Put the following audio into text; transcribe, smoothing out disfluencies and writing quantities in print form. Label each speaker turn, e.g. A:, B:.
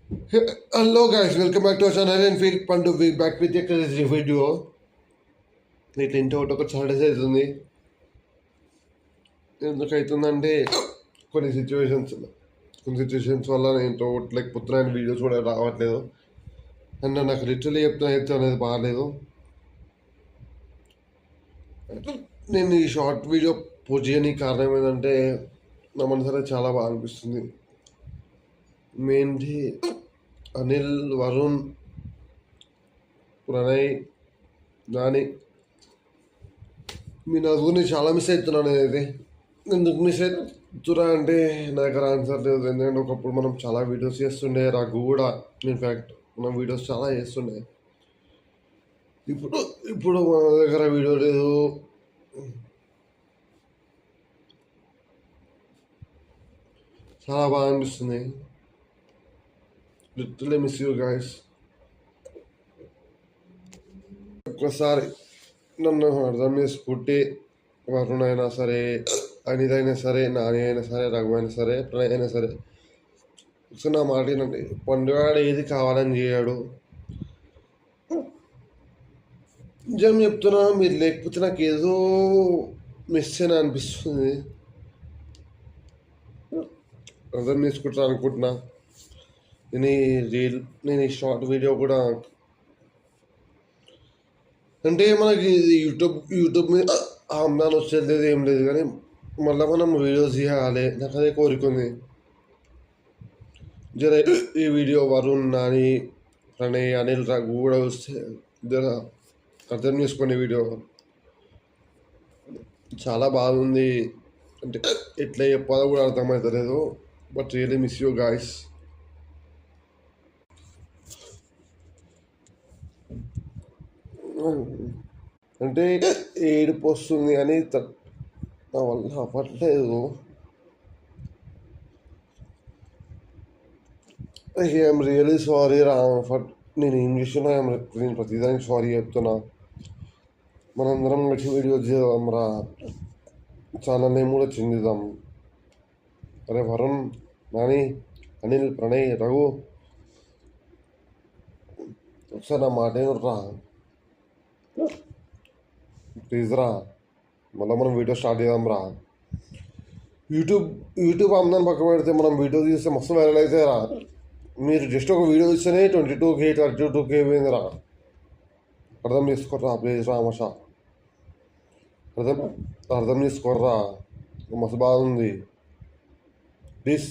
A: Hello guys, welcome back to our channel and feel fun to be back with a crazy video. ఇట్లా ఇంటి ఒకటి ఒక సడస్ అవుతుంది. ఎందుకు అవుతుందంటే కొన్ని సిచ్యువేషన్స్ వల్ల నేను లేకపోతున్నాను, వీడియోస్ కూడా రావట్లేదు. అండ్ నాకు లిటరలీ చెప్తున్నా హెల్త్ అనేది బాగాలేదు. నేను ఈ షార్ట్ వీడియో పోస్ట్ చేయడానికి కారణం ఏంటంటే నా మనసులో చాలా బాగా అనిపిస్తుంది. మెయిన్లీ అనిల్, వరుణ్, ప్రణయ్, నాని, మీ నలుగురిని చాలా మిస్ అవుతున్నాను. అనేది ఎందుకు మిస్ అవుతున్నా అంటే నా దగ్గర ఆన్సర్ లేదు. ఎందుకంటే ఒకప్పుడు మనం చాలా వీడియోస్ చేస్తుండే, రఘు కూడా ఇన్ఫ్యాక్ట్ మనం వీడియోస్ చాలా చేస్తుండే. ఇప్పుడు ఇప్పుడు మన దగ్గర వీడియో లేదు. చాలా బాగా అనిపిస్తుంది. Literally miss you guys. ఒక్కసారి నన్ను అర్థం చేసుకుంటే వరుణ్ అయినా సరే, అనిల్ అయినా సరే, నాని అయినా సరే, రఘు అయినా సరే, ప్రణయ్ అయినా సరే, ఒకసారి నా మాట ఏంటంటే పండుగాడు ఏది కావాలని చేయడు. నిజం చెప్తున్నా, మీరు లేకపోతే నాకు ఏదో మిస్ అని అనిపిస్తుంది. అర్థం చేసుకుంటాను అనుకుంటున్నా. నేను ఈ షార్ట్ వీడియో కూడా అంటే మనకి యూట్యూబ్ మీద ఆమ్దాన్ వచ్చేది ఏం లేదు, కానీ మళ్ళీ మనం వీడియోస్ చేయాలి. నాకు అదే కోరుకుంది. జర ఈ వీడియో వరుణ్, నాని, ప్రణయ్, అనిల్, రఘు కూడా వస్తే జర అర్థం చేసుకునే వీడియో చాలా బాగుంది. అంటే ఎట్లా చెప్పాలో కూడా అర్థమవుతలేదు. But really miss you guys. అంటే ఏడుపు వస్తుంది అని నా వల్ల అవ్వట్లేదు. ఐఎమ్ రియలీ సారీ రా ఫర్ నేను ఏం చేసినా. నేను ప్రతిదానికి సారీ చెప్తున్నా. మనందరం కలిసి వీడియో చేద్దాం రా, ఛానల్ నేమ్ కూడా చెందిద్దాం. అరే వరుణ్, నాని, అనిల్, ప్రణయ్, రఘు, ఒకసారి నా మాట రా ప్లీజ్ రా. మళ్ళీ మనం వీడియో స్టార్ట్ చేద్దాం రా. యూట్యూబ్ ఆమ్దాన్ని పక్క పెడితే మనం వీడియో తీస్తే మస్తు వైరల్ అయితే రా. మీరు జస్ట్ ఒక వీడియో ఇస్తేనే 22K 32K పోయింది రా. అర్థం చేసుకోర్రా ప్లీజ్ రా మషా. అర్థం చేసుకోర్రా, మస్తు బాగుంది ప్లీజ్.